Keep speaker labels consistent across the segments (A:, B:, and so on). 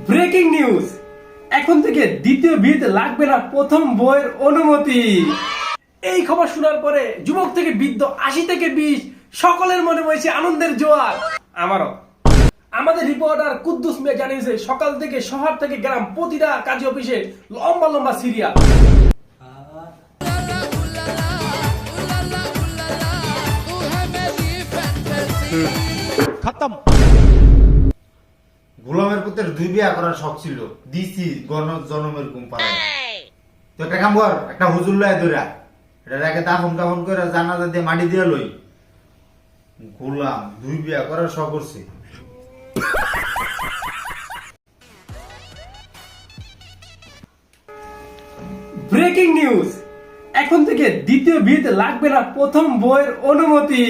A: Breaking news, এখন থেকে দ্বিতীয় বিয়েতে লাগবে না প্রথম বউয়ের অনুমতি। এই খবর শোনার পরে যুবক থেকে বৃদ্ধ ৮০ থেকে ২০ সকলের মনে হয়েছে আনন্দের জোয়ার। আমারও। আমাদের রিপোর্টার কুদ্দুস মিয়া জানিয়েছে সকাল থেকে শহর থেকে গ্রাম প্রতিটা কাজী অফিসে লম্বা লম্বা সিরিয়াল।
B: খতম।
C: গোলামের পুত্রের ২ বিয়া করার শখ ছিল, দিছি জনমের ঘুম পাড়ায়। তো একটা কাম কর, একটা হুজুর লয় ধরা এটা আগে দাফন কাফন করে জানাজা দিয়ে মাটি দিয়ে লই। গোলাম ২ বিয়া করার শখ করছে।
A: ব্রেকিং নিউজ, এখন থেকে দ্বিতীয় বিয়েতে লাগবে না প্রথম বউয়ের অনুমতি।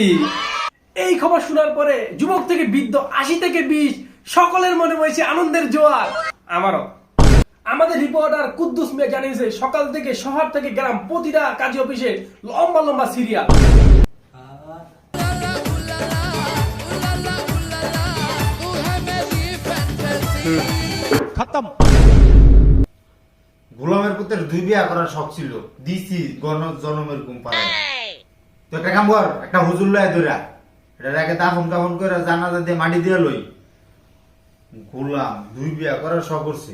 A: এই খবর শোনার পরে যুবক থেকে বৃদ্ধ ৮০ থেকে ২০ সকলের মনে হয়েছে আনন্দের জোয়ার। আমারও। আমাদের রিপোর্টার কুদ্দুস মিয়া জানিয়েছে সকাল থেকে শহর থেকে গ্রাম প্রতিটা কাজী অফিসে লম্বা লম্বা সিরিয়াল।
B: খতম।
C: গোলামের পুত্রের ২ বিয়া করার শখ ছিল, দিছি জনমের ঘুম পাড়ায়। তো একটা কাম কর, একটা হুজুর লয় ধরা এটা আগে দাফন কাফন করে জানাজা দিয়ে মাটি দিয়ে লই। গোলাম ২ বিয়া করার শখ করছে।